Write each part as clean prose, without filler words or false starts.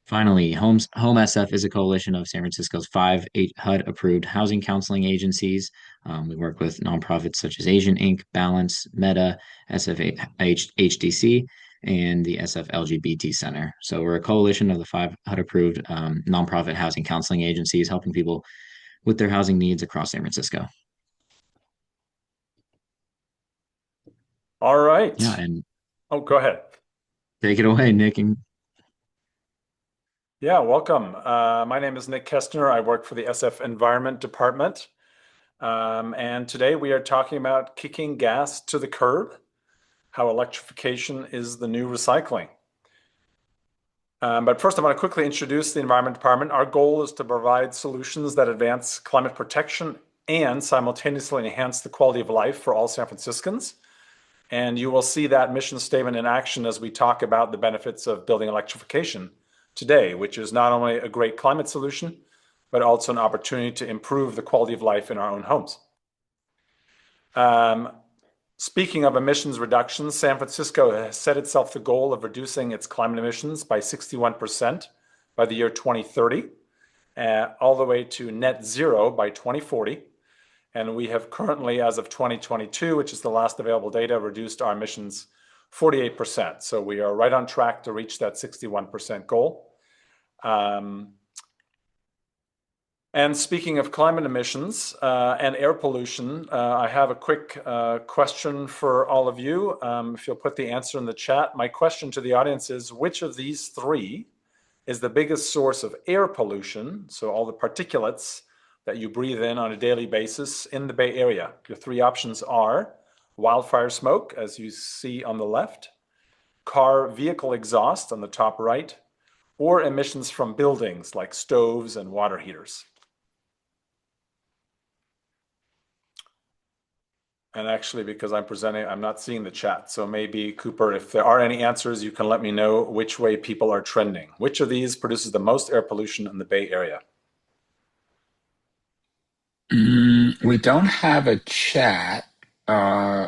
Finally, Home SF is a coalition of San Francisco's five HUD-approved housing counseling agencies. We work with nonprofits such as Asian Inc., Balance, Meta, SFHDC, and the SF LGBT Center. So we're a coalition of the five HUD-approved nonprofit housing counseling agencies helping people with their housing needs across San Francisco. All right. Yeah, and Oh, go ahead. take it away, Nick. And Yeah, welcome. My name is Nick Kestner. I work for the SF Environment Department. And today we are talking about kicking gas to the curb, how electrification is the new recycling. But first, I want to quickly introduce the Environment Department. Our goal is to provide solutions that advance climate protection and simultaneously enhance the quality of life for all San Franciscans. And you will see that mission statement in action as we talk about the benefits of building electrification today, which is not only a great climate solution, but also an opportunity to improve the quality of life in our own homes. Speaking of emissions reductions, San Francisco has set itself the goal of reducing its climate emissions by 61% by the year 2030, all the way to net zero by 2040. And we have currently, as of 2022, which is the last available data, reduced our emissions 48%. So we are right on track to reach that 61% goal. And speaking of climate emissions and air pollution, I have a quick question for all of you. If you'll put the answer in the chat. My question to the audience is, which of these three is the biggest source of air pollution? So all the particulates that you breathe in on a daily basis in the Bay Area. Your three options are wildfire smoke, as you see on the left, car vehicle exhaust on the top right, or emissions from buildings like stoves and water heaters. And actually, because I'm presenting, I'm not seeing the chat. So maybe, Cooper, if there are any answers, you can let me know which way people are trending. Which of these produces the most air pollution in the Bay Area? We don't have a chat.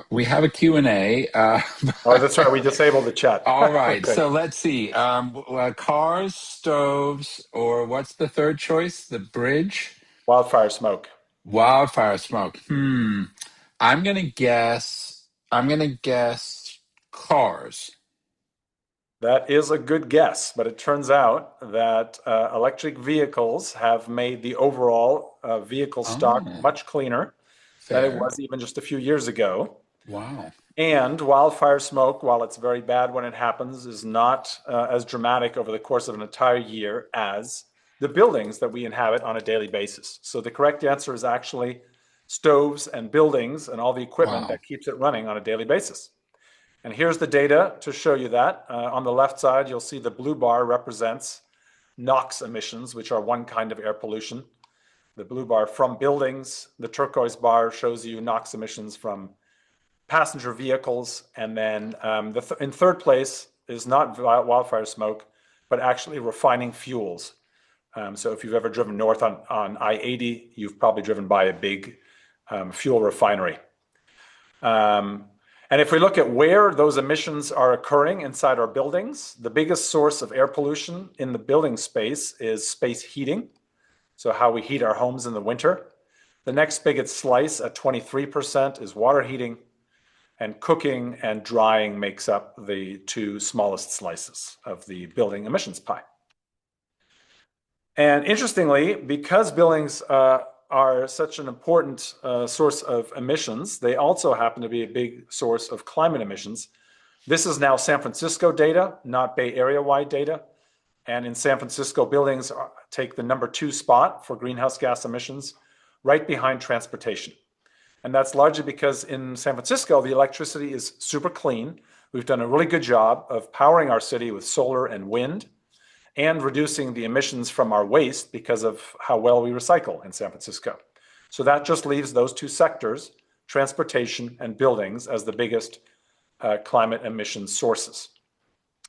We have a Q&A. Oh, that's right. We disabled the chat. All right. Okay. So let's see. Cars, stoves, or what's the third choice? The bridge? Wildfire smoke. Wildfire smoke. I'm gonna guess. I'm gonna guess cars. That is a good guess, but it turns out that electric vehicles have made the overall vehicle stock Oh, much cleaner than it fair. was even just a few years ago. Wow. And wildfire smoke, while it's very bad when it happens, is not as dramatic over the course of an entire year as the buildings that we inhabit on a daily basis. So the correct answer is actually stoves and buildings and all the equipment Wow. that keeps it running on a daily basis. And here's the data to show you that. On the left side, you'll see the blue bar represents NOx emissions, which are one kind of air pollution. The blue bar from buildings. The turquoise bar shows you NOx emissions from passenger vehicles. And then in third place is not wildfire smoke, but actually refining fuels. So if you've ever driven north on I-80, you've probably driven by a big fuel refinery. And if we look at where those emissions are occurring inside our buildings, the biggest source of air pollution in the building space is space heating. So how we heat our homes in the winter. The next biggest slice at 23% is water heating, and cooking and drying makes up the two smallest slices of the building emissions pie. And interestingly, because buildings are such an important source of emissions, they also happen to be a big source of climate emissions. This is now San Francisco data, not Bay Area-wide data. And in San Francisco, buildings take the number 2 spot for greenhouse gas emissions, right behind transportation. And that's largely because in San Francisco, the electricity is super clean. We've done a really good job of powering our city with solar and wind and reducing the emissions from our waste because of how well we recycle in San Francisco. So that just leaves those two sectors, transportation and buildings, as the biggest climate emission sources.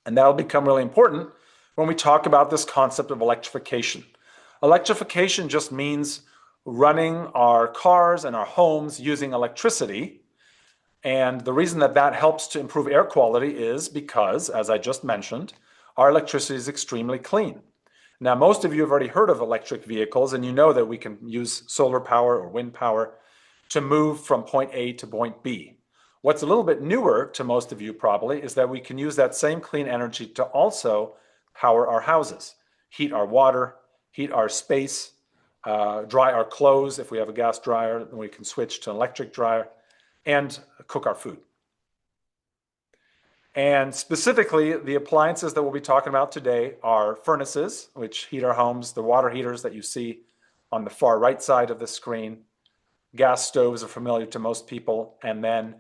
And that'll become really important when we talk about this concept of electrification. Electrification just means running our cars and our homes using electricity. And the reason that that helps to improve air quality is because, as I just mentioned, our electricity is extremely clean. Now, most of you have already heard of electric vehicles, and you know that we can use solar power or wind power to move from point A to point B. What's a little bit newer to most of you probably is that we can use that same clean energy to also power our houses, heat our water, heat our space, dry our clothes. If we have a gas dryer, then we can switch to an electric dryer, and cook our food. And specifically, the appliances that we'll be talking about today are furnaces, which heat our homes, the water heaters that you see on the far right side of the screen. Gas stoves are familiar to most people. And then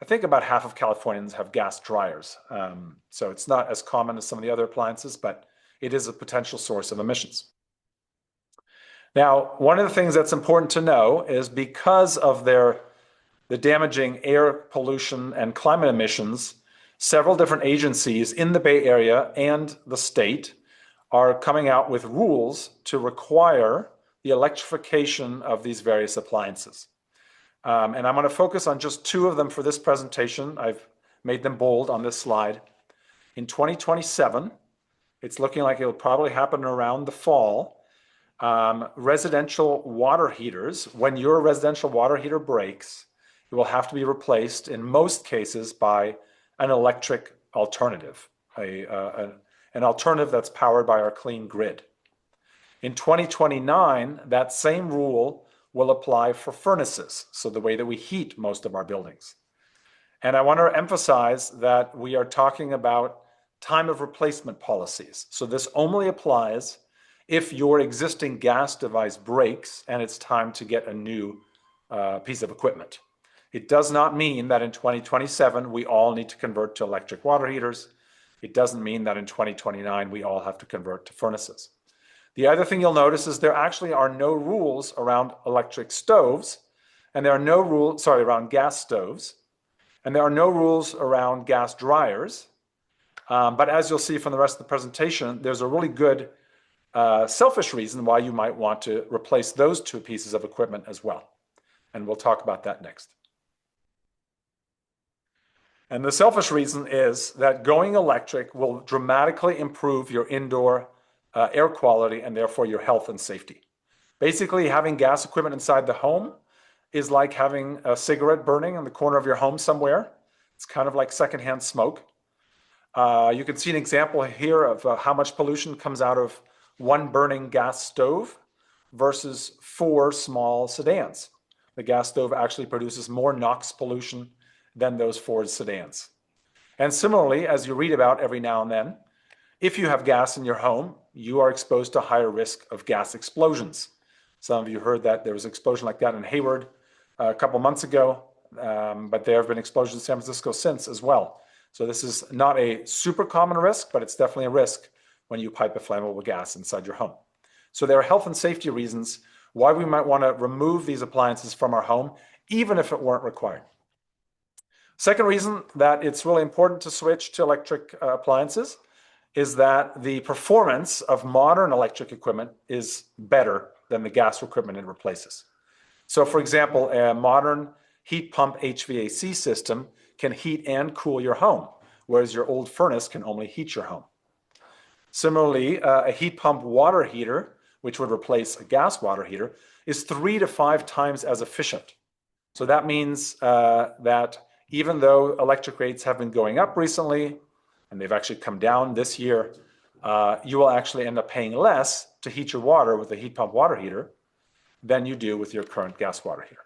I think about half of Californians have gas dryers. So it's not as common as some of the other appliances, but it is a potential source of emissions. Now, one of the things that's important to know is because of the damaging air pollution and climate emissions, several different agencies in the Bay Area and the state are coming out with rules to require the electrification of these various appliances. And I'm going to focus on just two of them for this presentation. I've made them bold on this slide. In 2027, it's looking like it'll probably happen around the fall. Residential water heaters, when your residential water heater breaks, it will have to be replaced in most cases by an electric alternative, an alternative that's powered by our clean grid. In 2029, that same rule will apply for furnaces, so the way that we heat most of our buildings. And I want to emphasize that we are talking about time of replacement policies. So this only applies if your existing gas device breaks and it's time to get a new piece of equipment. It does not mean that in 2027 we all need to convert to electric water heaters. It doesn't mean that in 2029 we all have to convert to furnaces. The other thing you'll notice is there actually are no rules around electric stoves, and there are no rules, around gas stoves, and there are no rules around gas dryers. But as you'll see from the rest of the presentation, there's a really good selfish reason why you might want to replace those two pieces of equipment as well. And we'll talk about that next. And the selfish reason is that going electric will dramatically improve your indoor air quality and therefore your health and safety. Basically, having gas equipment inside the home is like having a cigarette burning in the corner of your home somewhere. It's kind of like secondhand smoke. You can see an example here of how much pollution comes out of one burning gas stove versus 4 small sedans. The gas stove actually produces more NOx pollution than those 4 sedans. And similarly, as you read about every now and then, if you have gas in your home, you are exposed to higher risk of gas explosions. Some of you heard that there was an explosion like that in Hayward a couple months ago, but there have been explosions in San Francisco since as well. So this is not a super common risk, but it's definitely a risk when you pipe a flammable gas inside your home. So there are health and safety reasons why we might want to remove these appliances from our home, even if it weren't required. Second reason that it's really important to switch to electric appliances is that the performance of modern electric equipment is better than the gas equipment it replaces. So for example, a modern heat pump HVAC system can heat and cool your home, whereas your old furnace can only heat your home. Similarly, a heat pump water heater, which would replace a gas water heater, is 3 to 5 times as efficient. So that means that even though electric rates have been going up recently, and they've actually come down this year, you will actually end up paying less to heat your water with a heat pump water heater than you do with your current gas water heater.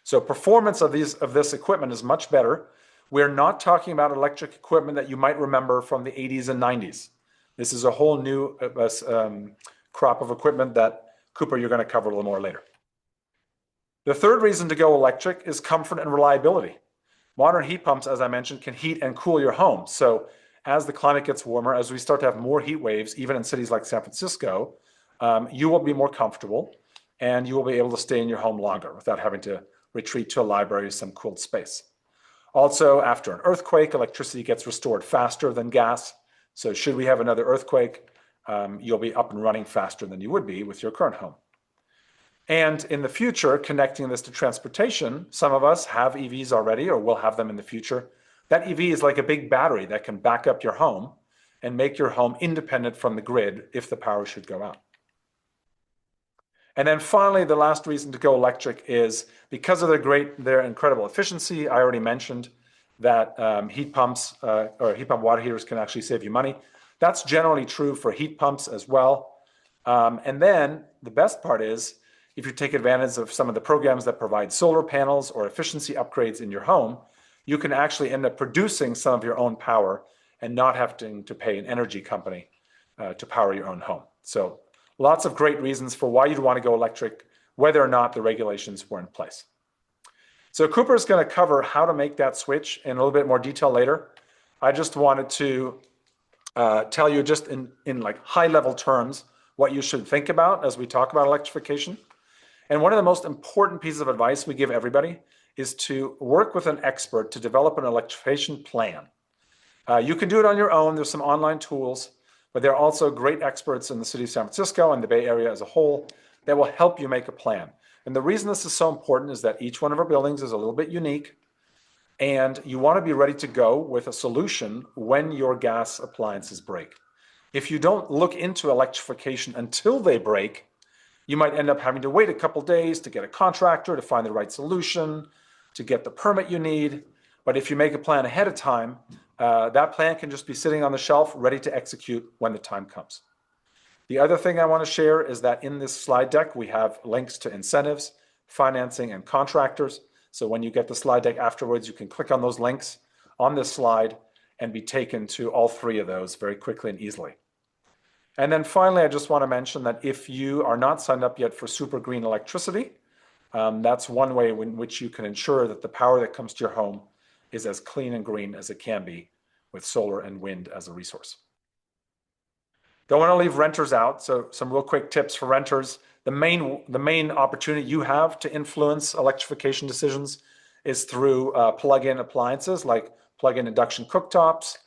So performance of this equipment is much better. We're not talking about electric equipment that you might remember from the 80s and 90s. This is a whole new crop of equipment that, Cooper, you're going to cover a little more later. The third reason to go electric is comfort and reliability. Modern heat pumps, as I mentioned, can heat and cool your home. So as the climate gets warmer, as we start to have more heat waves, even in cities like San Francisco, you will be more comfortable and you will be able to stay in your home longer without having to retreat to a library or some cooled space. Also, after an earthquake, electricity gets restored faster than gas. So should we have another earthquake, you'll be up and running faster than you would be with your current home. And in the future, connecting this to transportation, some of us have EVs already or will have them in the future. That EV is like a big battery that can back up your home. and make your home independent from the grid if the power should go out. And then finally, the last reason to go electric is because of their incredible efficiency. I already mentioned that heat pumps or heat pump water heaters can actually save you money. That's generally true for heat pumps as well. And then the best part is if you take advantage of some of the programs that provide solar panels or efficiency upgrades in your home, you can actually end up producing some of your own power and not having to pay an energy company to power your own home. So lots of great reasons for why you'd want to go electric, whether or not the regulations were in place. So Cooper is going to cover how to make that switch in a little bit more detail later. I just wanted to tell you just in like high level terms what you should think about as we talk about electrification. And one of the most important pieces of advice we give everybody is to work with an expert to develop an electrification plan. You can do it on your own. There's some online tools, but there are also great experts in the city of San Francisco and the Bay Area as a whole that will help you make a plan. And the reason this is so important is that each one of our buildings is a little bit unique, and you want to be ready to go with a solution when your gas appliances break. If you don't look into electrification until they break, you might end up having to wait a couple days to get a contractor to find the right solution, to get the permit you need. But if you make a plan ahead of time, that plan can just be sitting on the shelf, ready to execute when the time comes. The other thing I want to share is that in this slide deck, we have links to incentives, financing, and contractors. So when you get the slide deck afterwards, you can click on those links on this slide and be taken to all three of those very quickly and easily. And then finally, I just want to mention that if you are not signed up yet for super green electricity, that's one way in which you can ensure that the power that comes to your home is as clean and green as it can be with solar and wind as a resource. Don't want to leave renters out, so some real quick tips for renters. The main opportunity you have to influence electrification decisions is through plug-in appliances like plug-in induction cooktops.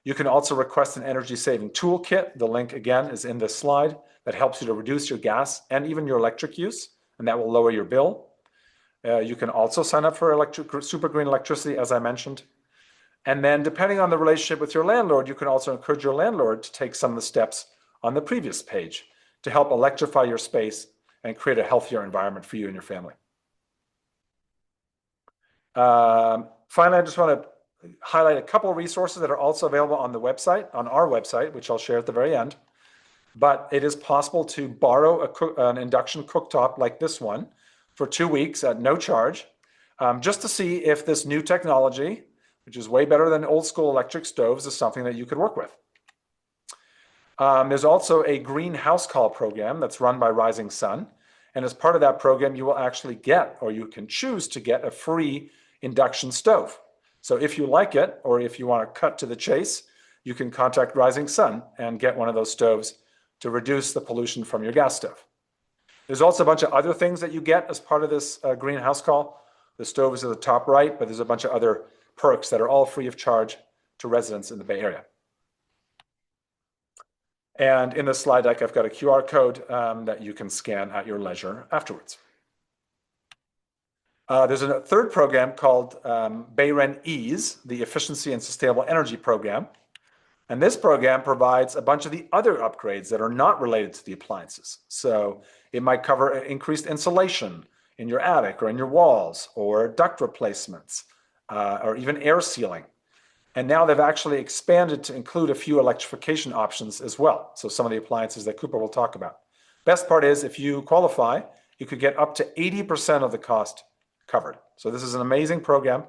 You can also request an energy-saving toolkit. The link, again, is in this slide that helps you to reduce your gas and even your electric use, and that will lower your bill. You can also sign up for super green electricity, as I mentioned. And then depending on the relationship with your landlord, you can also encourage your landlord to take some of the steps on the previous page to help electrify your space and create a healthier environment for you and your family. Finally, I just want to highlight a couple of resources that are also available on the website, on our website, which I'll share at the very end. But it is possible to borrow an induction cooktop like this one for 2 weeks at no charge, just to see if this new technology, which is way better than old school electric stoves, is something that you could work with. There's also a green house call program that's run by Rising Sun. And as part of that program, you will actually get, or you can choose to get, a free induction stove. So if you like it, or if you want to cut to the chase, you can contact Rising Sun and get one of those stoves to reduce the pollution from your gas stove. There's also a bunch of other things that you get as part of this green house call. The stove is at the top right, but there's a bunch of other perks that are all free of charge to residents in the Bay Area. And in this slide deck, I've got a QR code that you can scan at your leisure afterwards. There's a third program called BayRen Ease, the Efficiency and Sustainable Energy Program. And this program provides a bunch of the other upgrades that are not related to the appliances. So it might cover increased insulation in your attic or in your walls, or duct replacements, or even air sealing. And now they've actually expanded to include a few electrification options as well. So some of the appliances that Cooper will talk about. Best part is if you qualify, you could get up to 80% of the cost covered. So this is an amazing program.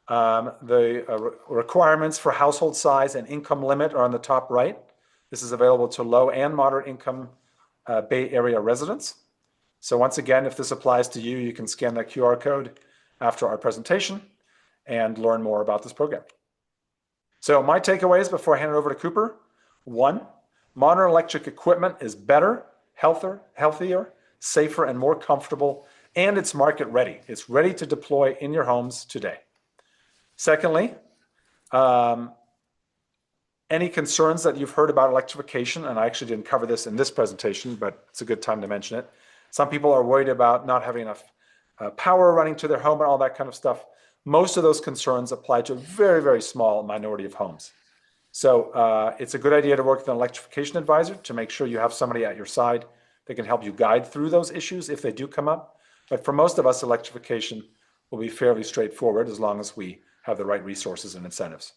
The requirements for household size and income limit are on the top right. This is available to low and moderate income Bay Area residents. So once again, if this applies to you, you can scan that QR code after our presentation and learn more about this program. So my takeaways before I hand it over to Cooper: 1, modern electric equipment is better, healthier, safer, and more comfortable, and it's market ready. It's ready to deploy in your homes today. Secondly, any concerns that you've heard about electrification, and I actually didn't cover this in this presentation, but it's a good time to mention it. Some people are worried about not having enough power running to their home and all that kind of stuff. Most of those concerns apply to a very, very small minority of homes. So it's a good idea to work with an electrification advisor to make sure you have somebody at your side that can help you guide through those issues if they do come up. But for most of us, electrification will be fairly straightforward as long as we have the right resources and incentives.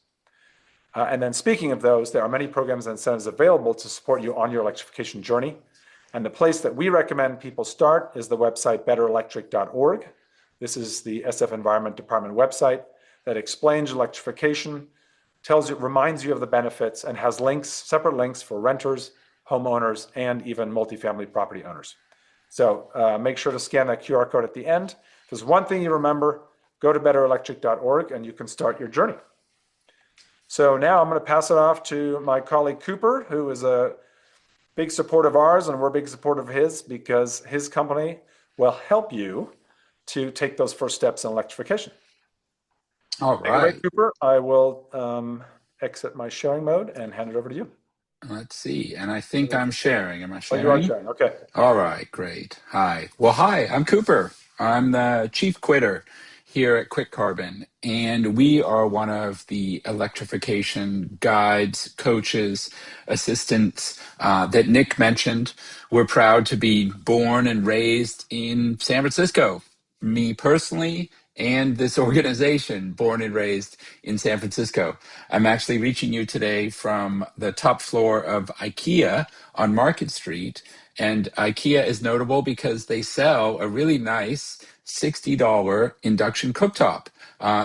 And then speaking of those, there are many programs and incentives available to support you on your electrification journey. And the place that we recommend people start is the website betterelectric.org. This is the SF Environment Department website that explains electrification, reminds you of the benefits, and has links, separate links for renters, homeowners, and even multifamily property owners. So make sure to scan that QR code at the end. If there's one thing you remember, go to betterelectric.org and you can start your journey. So now I'm going to pass it off to my colleague Cooper, who is a big support of ours, and we're a big support of his because his company will help you to take those first steps in electrification. All right. Anyway, Cooper, I will exit my sharing mode and hand it over to you. Let's see. And I think I'm sharing. Am I Oh, sharing? you are sharing. Okay. All right, great. Hi. Well, hi, I'm Cooper. I'm the chief quitter here at Quick Carbon, and we are one of the electrification guides, coaches, assistants that Nick mentioned. We're proud to be born and raised in San Francisco. Me personally, and this organization, born and raised in San Francisco. I'm actually reaching you today from the top floor of IKEA on Market Street. And IKEA is notable because they sell a really nice $60 induction cooktop.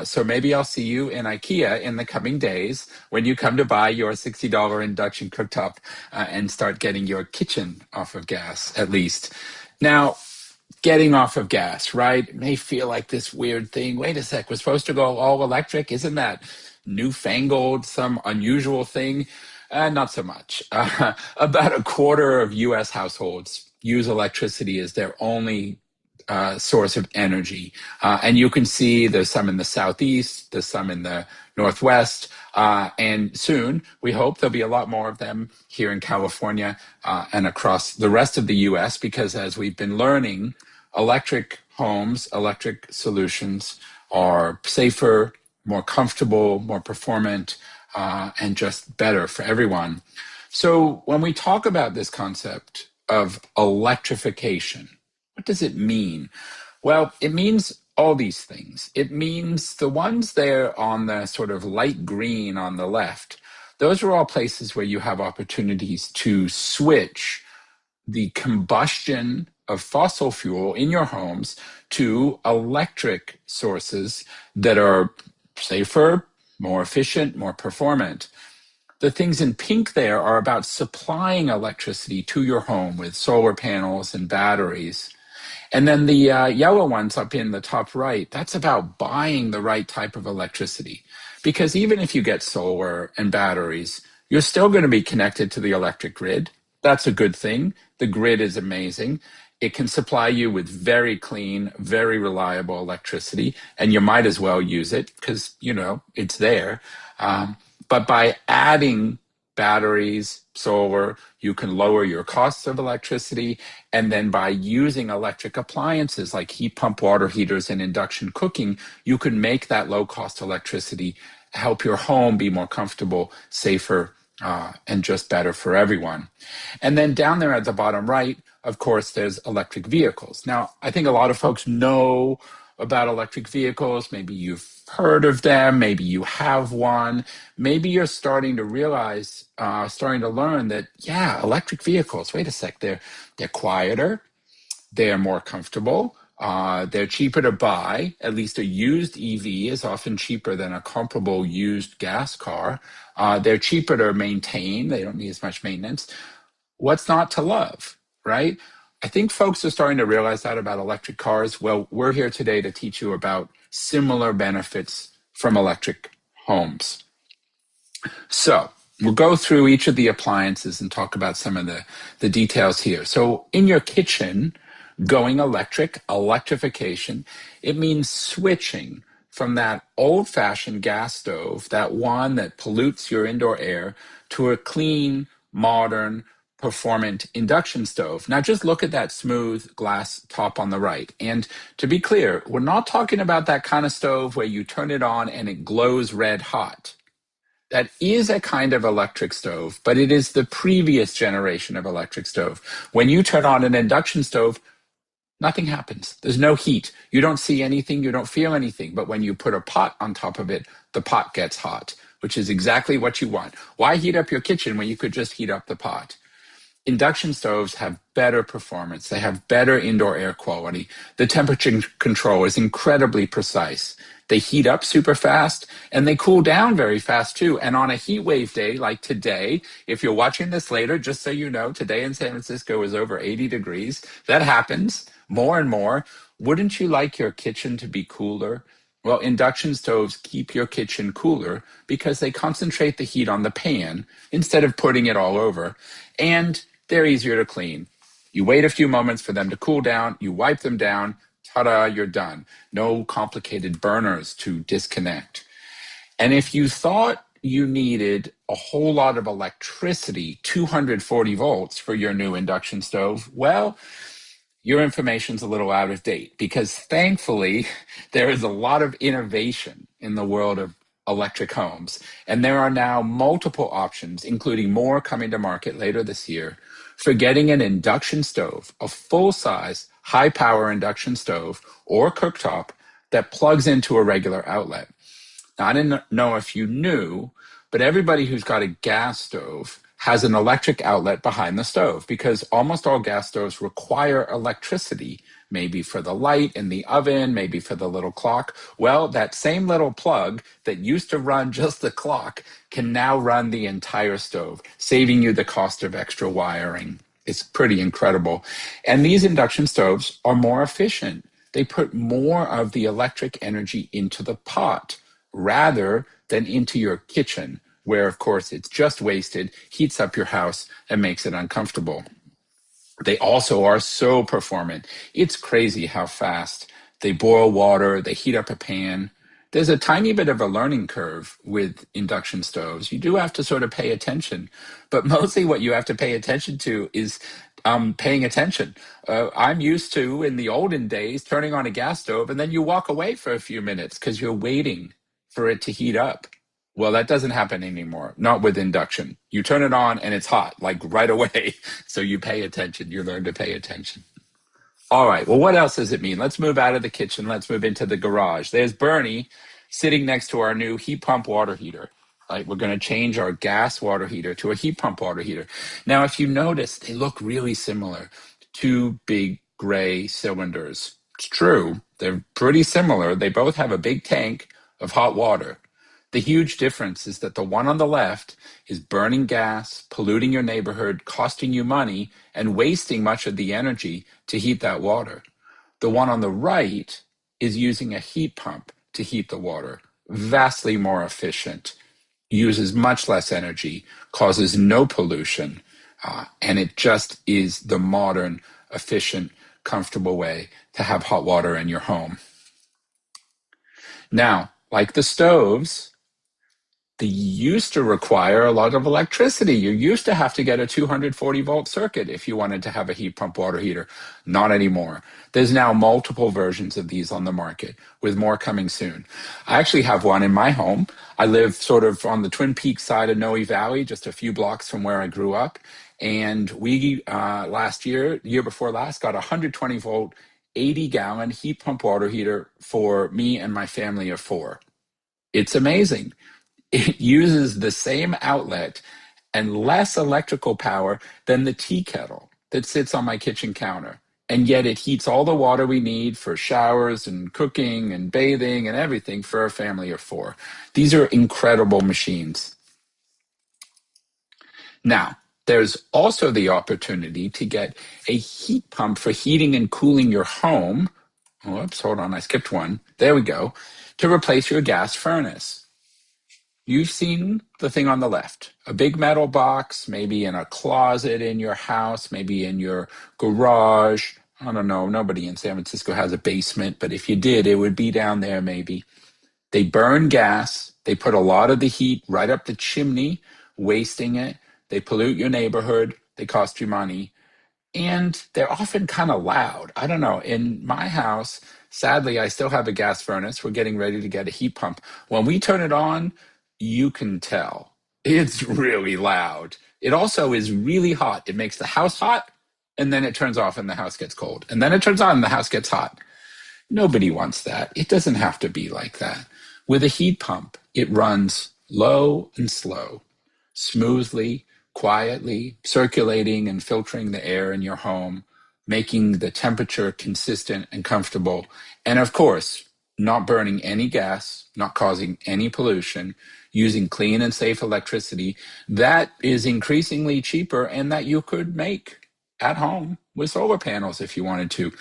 So maybe I'll see you in IKEA in the coming days when you come to buy your $60 induction cooktop and start getting your kitchen off of gas, at least. Now, getting off of gas, right? It may feel like this weird thing. Wait a sec, we're supposed to go all electric? Isn't that newfangled, some unusual thing? Not so much. About a quarter of US households use electricity as their only source of energy. And you can see there's some in the Southeast, there's some in the Northwest, and soon we hope there'll be a lot more of them here in California and across the rest of the US, because as we've been learning, electric homes, electric solutions are safer, more comfortable, more performant, and just better for everyone. So when we talk about this concept of electrification, what does it mean? Well, it means all these things. It means the ones there on the sort of light green on the left, those are all places where you have opportunities to switch the combustion of fossil fuel in your homes to electric sources that are safer, more efficient, more performant. The things in pink there are about supplying electricity to your home with solar panels and batteries. And then the yellow ones up in the top right, that's about buying the right type of electricity. Because even if you get solar and batteries, you're still going to be connected to the electric grid. That's a good thing. The grid is amazing. It can supply you with very clean, very reliable electricity, and you might as well use it because, you know, it's there. But by adding batteries, solar, you can lower your costs of electricity. And then by using electric appliances like heat pump water heaters and induction cooking, you can make that low cost electricity help your home be more comfortable, safer, and just better for everyone. And then down there at the bottom right, of course, there's electric vehicles. Now, I think a lot of folks know about electric vehicles. Maybe you've heard of them. Maybe you have one. Maybe you're starting to realize, starting to learn that, yeah, electric vehicles, wait a sec, they're quieter, they're more comfortable, they're cheaper to buy. At least a used EV is often cheaper than a comparable used gas car. They're cheaper to maintain. They don't need as much maintenance. What's not to love, right? I think folks are starting to realize that about electric cars. Well, we're here today to teach you about similar benefits from electric homes. So we'll go through each of the appliances and talk about some of the details here. So in your kitchen, going electric, electrification, it means switching from that old-fashioned gas stove, that one that pollutes your indoor air, to a clean, modern, performant induction stove. Now just look at that smooth glass top on the right. And to be clear, we're not talking about that kind of stove where you turn it on and it glows red hot. that is a kind of electric stove, but it is the previous generation of electric stove. When you turn on an induction stove, nothing happens. There's no heat. You don't see anything. You don't feel anything. But when you put a pot on top of it, the pot gets hot, which is exactly what you want. Why heat up your kitchen when you could just heat up the pot? Induction stoves have better performance. They have better indoor air quality. The temperature control is incredibly precise. They heat up super fast and they cool down very fast too. And on a heat wave day like today, if you're watching this later, just so you know, today in San Francisco is over 80 degrees. That happens more and more. Wouldn't you like your kitchen to be cooler? Well, induction stoves keep your kitchen cooler because they concentrate the heat on the pan instead of putting it all over. And they're easier to clean. You wait a few moments for them to cool down, you wipe them down, ta-da, you're done. No complicated burners to disconnect. And if you thought you needed a whole lot of electricity, 240 volts for your new induction stove, well, your information's a little out of date because thankfully there is a lot of innovation in the world of electric homes. And there are now multiple options, including more coming to market later this year, for getting an induction stove, a full-size, high-power induction stove or cooktop that plugs into a regular outlet. Now, I didn't know if you knew, but everybody who's got a gas stove has an electric outlet behind the stove because almost all gas stoves require electricity, maybe for the light in the oven, maybe for the little clock. Well, that same little plug that used to run just the clock can now run the entire stove, saving you the cost of extra wiring. It's pretty incredible. And these induction stoves are more efficient. They put more of the electric energy into the pot rather than into your kitchen, where, of course, it's just wasted, heats up your house, and makes it uncomfortable. They also are so performant. It's crazy how fast they boil water, they heat up a pan. There's a tiny bit of a learning curve with induction stoves. You do have to sort of pay attention, but mostly what you have to pay attention to is paying attention. I'm used to, in the olden days, turning on a gas stove and then you walk away for a few minutes because you're waiting for it to heat up. Well, that doesn't happen anymore, not with induction. You turn it on and it's hot, like right away. So you pay attention, you learn to pay attention. All right, well, what else does it mean? Let's move out of the kitchen. Let's move into the garage. There's Bernie sitting next to our new heat pump water heater. Right, we're going to change our gas water heater to a heat pump water heater. Now, if you notice, they look really similar. Two big gray cylinders. It's true, they're pretty similar. They both have a big tank of hot water. The huge difference is that the one on the left is burning gas, polluting your neighborhood, costing you money, and wasting much of the energy to heat that water. The one on the right is using a heat pump to heat the water, vastly more efficient, uses much less energy, causes no pollution, and it just is the modern, efficient, comfortable way to have hot water in your home. Now, like the stoves, they used to require a lot of electricity. You used to have to get a 240 volt circuit if you wanted to have a heat pump water heater. Not anymore. There's now multiple versions of these on the market, with more coming soon. I actually have one in my home. I live sort of on the Twin Peaks side of Noe Valley, just a few blocks from where I grew up. And we, year before last, got a 120 volt, 80-gallon heat pump water heater for me and my family of four. It's amazing. It uses the same outlet and less electrical power than the tea kettle that sits on my kitchen counter. And yet it heats all the water we need for showers and cooking and bathing and everything for a family of four. These are incredible machines. Now, there's also the opportunity to get a heat pump for heating and cooling your home. Whoops, hold on, I skipped one. There we go. To replace your gas furnace. You've seen the thing on the left, a big metal box, maybe in a closet in your house, maybe in your garage. I don't know, nobody in San Francisco has a basement, but if you did, it would be down there maybe. They burn gas. They put a lot of the heat right up the chimney, wasting it. They pollute your neighborhood. They cost you money. And they're often kind of loud. I don't know. In my house, sadly, I still have a gas furnace. We're getting ready to get a heat pump. When we turn it on, you can tell. It's really loud. It also is really hot. It makes the house hot, and then it turns off and the house gets cold. And then it turns on and the house gets hot. Nobody wants that. It doesn't have to be like that. With a heat pump, it runs low and slow, smoothly, quietly, circulating and filtering the air in your home, making the temperature consistent and comfortable. And of course, not burning any gas, not causing any pollution, using clean and safe electricity that is increasingly cheaper and that you could make at home with solar panels if you wanted to.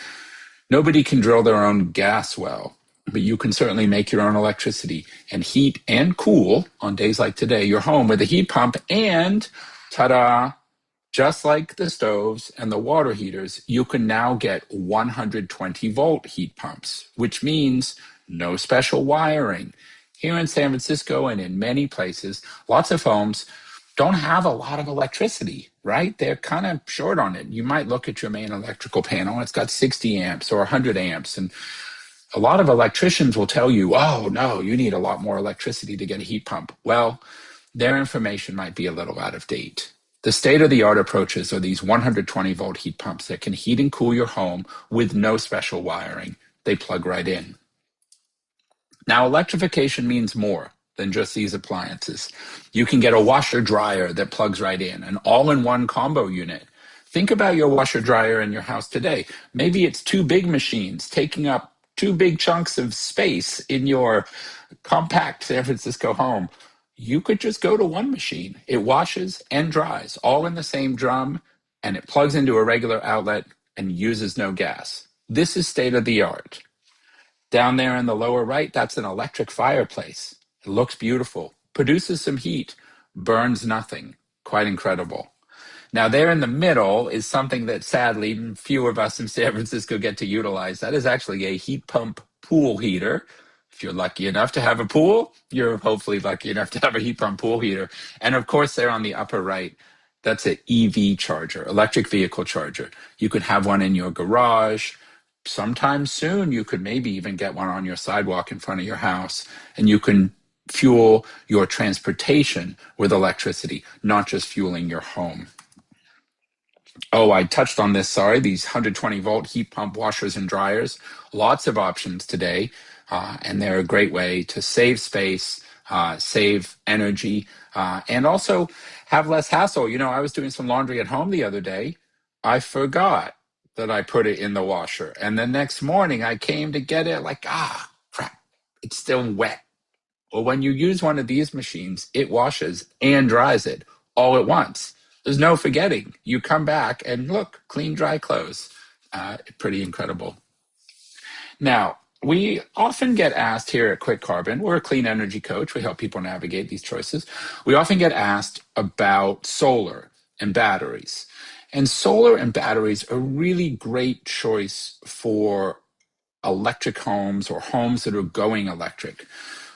Nobody can drill their own gas well, but you can certainly make your own electricity and heat and cool on days like today your home with a heat pump. And ta-da, just like the stoves and the water heaters, you can now get 120-volt heat pumps, which means no special wiring. Here in San Francisco and in many places, lots of homes don't have a lot of electricity, right? They're kind of short on it. You might look at your main electrical panel, it's got 60 amps or 100 amps. And a lot of electricians will tell you, oh, no, you need a lot more electricity to get a heat pump. Well, their information might be a little out of date. The state-of-the-art approaches are these 120-volt heat pumps that can heat and cool your home with no special wiring. They plug right in. Now, electrification means more than just these appliances. You can get a washer dryer that plugs right in, an all-in-one combo unit. Think about your washer dryer in your house today. Maybe it's two big machines taking up two big chunks of space in your compact San Francisco home. You could just go to one machine. It washes and dries all in the same drum, and it plugs into a regular outlet and uses no gas. This is state of the art. Down there in the lower right, that's an electric fireplace. It looks beautiful, produces some heat, burns nothing. Quite incredible. Now, there in the middle is something that sadly few of us in San Francisco get to utilize. That is actually a heat pump pool heater. If you're lucky enough to have a pool, you're hopefully lucky enough to have a heat pump pool heater. And of course, there on the upper right, that's an EV charger, electric vehicle charger. You could have one in your garage. Sometime soon, you could maybe even get one on your sidewalk in front of your house, and you can fuel your transportation with electricity, not just fueling your home. Oh, I touched on this, sorry, these 120-volt heat pump washers and dryers. Lots of options today, and they're a great way to save space, save energy, and also have less hassle. You know, I was doing some laundry at home the other day. I forgot that I put it in the washer, and the next morning I came to get it like, crap, it's still wet. Well, when you use one of these machines, it washes and dries it all at once. There's no forgetting. You come back and look, clean, dry clothes. Pretty incredible. Now, we often get asked here at Quick Carbon, we're a clean energy coach. We help people navigate these choices. We often get asked about solar and batteries. And solar and batteries are a really great choice for electric homes or homes that are going electric.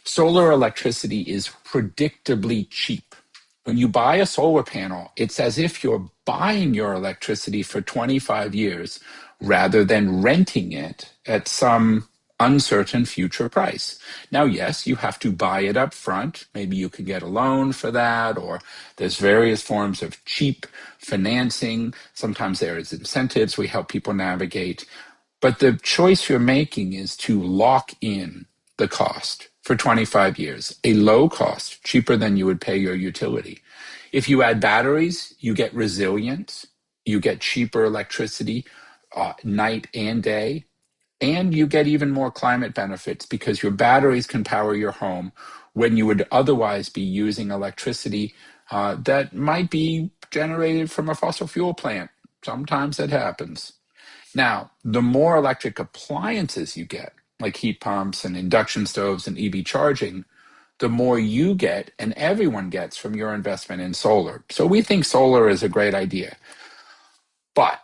Solar electricity is predictably cheap. When you buy a solar panel, it's as if you're buying your electricity for 25 years rather than renting it at some uncertain future price. Now, yes, you have to buy it up front. Maybe you can get a loan for that, or there's various forms of cheap financing. Sometimes there is incentives we help people navigate. But the choice you're making is to lock in the cost for 25 years, a low cost, cheaper than you would pay your utility. If you add batteries, you get resilience, you get cheaper electricity night and day, and you get even more climate benefits because your batteries can power your home when you would otherwise be using electricity that might be generated from a fossil fuel plant. Sometimes that happens. Now, the more electric appliances you get, like heat pumps and induction stoves and EV charging, the more you get and everyone gets from your investment in solar. So we think solar is a great idea. But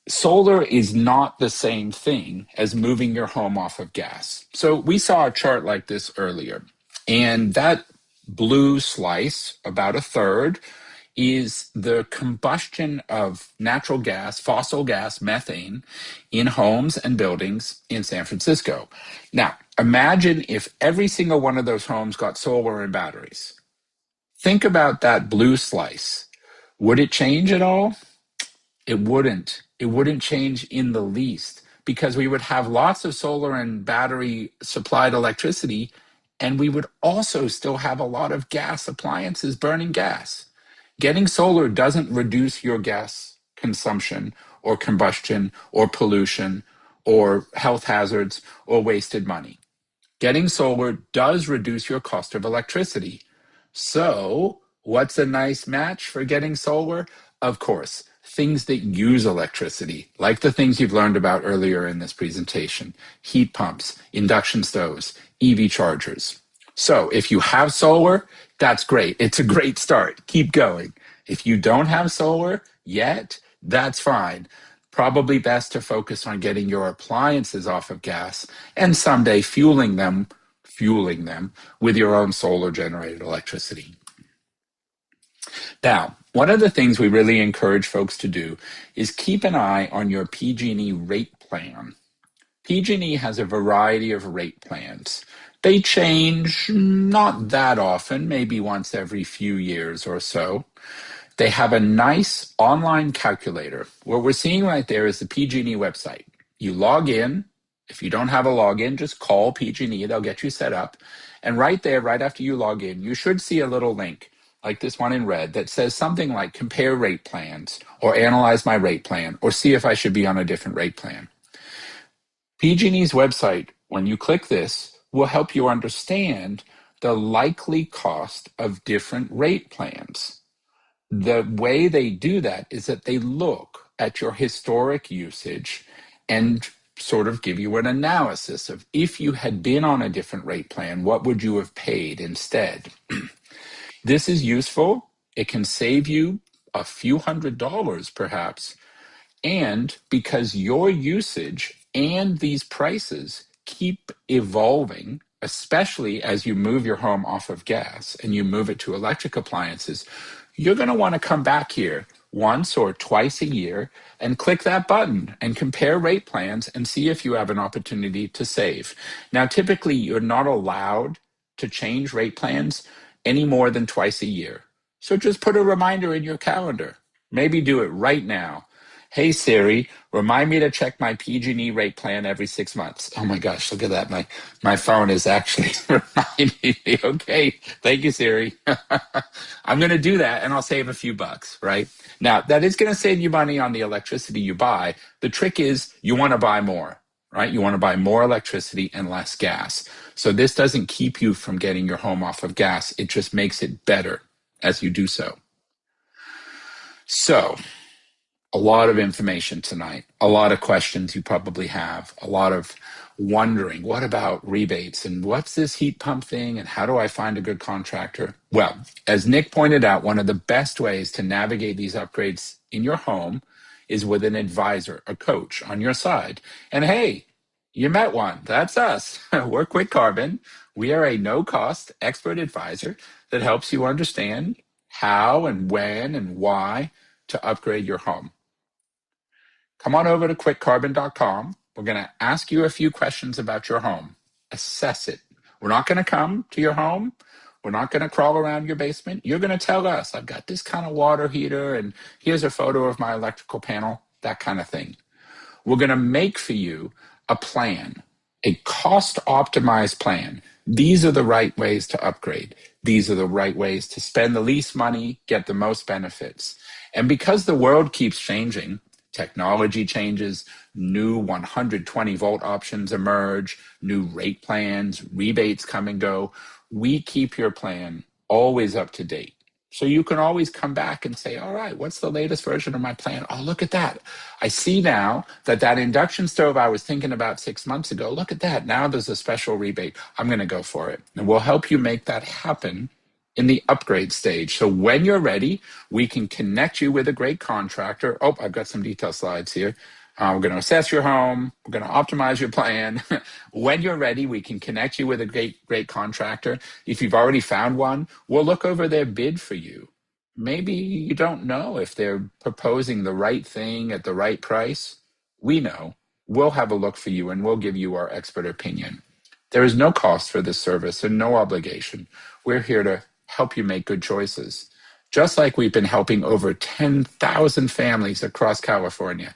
solar is not the same thing as moving your home off of gas. So we saw a chart like this earlier, and that blue slice, about a third, is the combustion of natural gas, fossil gas, methane, in homes and buildings in San Francisco. Now, imagine if every single one of those homes got solar and batteries. Think about that blue slice. Would it change at all? It wouldn't. It wouldn't change in the least because we would have lots of solar and battery supplied electricity, and we would also still have a lot of gas appliances burning gas. Getting solar doesn't reduce your gas consumption or combustion or pollution or health hazards or wasted money. Getting solar does reduce your cost of electricity. So, what's a nice match for getting solar? Of course, things that use electricity, like the things you've learned about earlier in this presentation: heat pumps, induction stoves, EV chargers. So, if you have solar, that's great. It's a great start. Keep going. If you don't have solar yet, that's fine. Probably best to focus on getting your appliances off of gas and someday fueling them with your own solar generated electricity. Now, one of the things we really encourage folks to do is keep an eye on your PG&E rate plan. PG&E has a variety of rate plans. They change not that often, maybe once every few years or so. They have a nice online calculator. What we're seeing right there is the PG&E website. You log in. If you don't have a login, just call PG&E. They'll get you set up. And right there, right after you log in, you should see a little link like this one in red that says something like compare rate plans or analyze my rate plan or see if I should be on a different rate plan. PG&E's website, when you click this, will help you understand the likely cost of different rate plans. The way they do that is that they look at your historic usage and sort of give you an analysis of if you had been on a different rate plan, what would you have paid instead? This is useful. It can save you a few $100s perhaps. And because your usage and these prices keep evolving, especially as you move your home off of gas and you move it to electric appliances, you're going to want to come back here once or twice a year and click that button and compare rate plans and see if you have an opportunity to save. Now, typically, you're not allowed to change rate plans any more than twice a year. So just put a reminder in your calendar. Maybe do it right now. Hey Siri, remind me to check my PG&E rate plan every 6 months. Oh my gosh, look at that. My phone is actually reminding me. Okay, thank you, Siri. I'm going to do that and I'll save a few bucks, right? Now, that is going to save you money on the electricity you buy. The trick is you want to buy more, right? You want to buy more electricity and less gas. So this doesn't keep you from getting your home off of gas. It just makes it better as you do so. So, a lot of information tonight, a lot of questions you probably have, a lot of wondering, what about rebates and what's this heat pump thing and how do I find a good contractor? Well, as Nick pointed out, one of the best ways to navigate these upgrades in your home is with an advisor, a coach on your side. And hey, you met one. That's us. We're Quick Carbon. We are a no-cost expert advisor that helps you understand how and when and why to upgrade your home. Come on over to quickcarbon.com. We're going to ask you a few questions about your home. Assess it. We're not going to come to your home. We're not going to crawl around your basement. You're going to tell us, I've got this kind of water heater, and here's a photo of my electrical panel, that kind of thing. We're going to make for you a plan, a cost-optimized plan. These are the right ways to upgrade. These are the right ways to spend the least money, get the most benefits. And because the world keeps changing, technology changes, new 120-volt options emerge, new rate plans, rebates come and go. We keep your plan always up to date. So you can always come back and say, all right, what's the latest version of my plan? Oh, look at that. I see now that induction stove I was thinking about 6 months ago, look at that. Now there's a special rebate. I'm going to go for it. And we'll help you make that happen in the upgrade stage. So when you're ready, we can connect you with a great contractor. Oh, I've got some detail slides here. We're going to assess your home. We're going to optimize your plan. When you're ready, we can connect you with a great contractor. If you've already found one, we'll look over their bid for you. maybe you don't know if they're proposing the right thing at the right price. We know. We'll have a look for you and we'll give you our expert opinion. There is no cost for this service and no obligation. We're here to help you make good choices. Just like we've been helping over 10,000 families across California.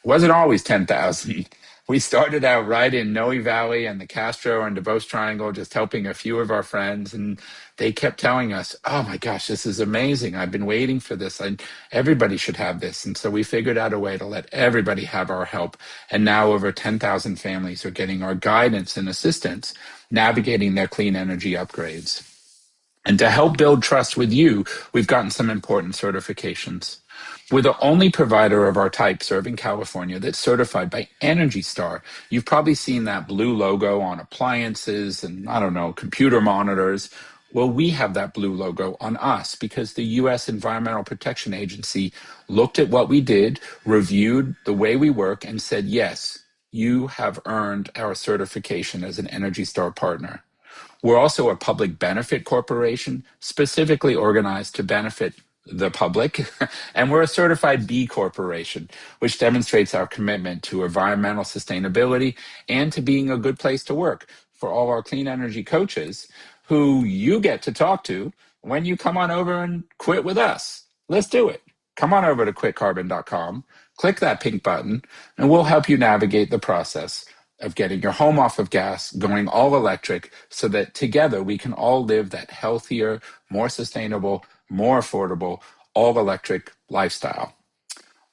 Wasn't always 10,000. We started out right in Noe Valley and the Castro and DuBose Triangle, just helping a few of our friends. And they kept telling us, oh my gosh, this is amazing. I've been waiting for this. Everybody should have this. And so we figured out a way to let everybody have our help. And now over 10,000 families are getting our guidance and assistance, navigating their clean energy upgrades. And to help build trust with you, we've gotten some important certifications. We're the only provider of our type serving California that's certified by Energy Star. You've probably seen that blue logo on appliances and, I don't know, computer monitors. Well, we have that blue logo on us because the U.S. Environmental Protection Agency looked at what we did, reviewed the way we work, and said, yes, you have earned our certification as an Energy Star partner. We're also a public benefit corporation, specifically organized to benefit the public. And we're a certified B corporation, which demonstrates our commitment to environmental sustainability and to being a good place to work for all our clean energy coaches who you get to talk to when you come on over and quit with us. Let's do it. Come on over to quitcarbon.com, click that pink button, and we'll help you navigate the process of getting your home off of gas, going all electric, so that together we can all live that healthier, more sustainable, more affordable, all electric lifestyle.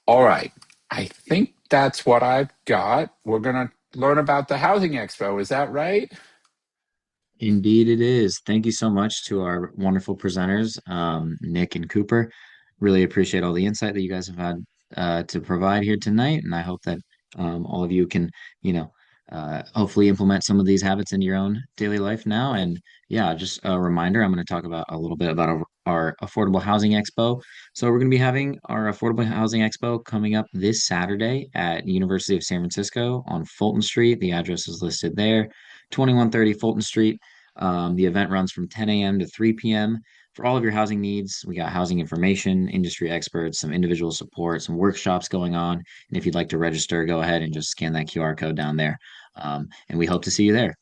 All right. I think that's what I've got. We're going to learn about the Housing Expo. Is that right? Indeed, it is. Thank you so much to our wonderful presenters, Nick and Cooper. Really appreciate all the insight that you guys have had to provide here tonight, and I hope that all of you can, you know, hopefully implement some of these habits in your own daily life now. And yeah, just a reminder, I'm going to talk about a little bit about our Affordable Housing Expo. So we're going to be having our Affordable Housing Expo coming up this Saturday at University of San Francisco on Fulton Street. The address is listed there, 2130 Fulton Street. The event runs from 10 a.m. to 3 p.m. For all of your housing needs, we got housing information, industry experts, some individual support, some workshops going on. And if you'd like to register, go ahead and just scan that QR code down there. And we hope to see you there.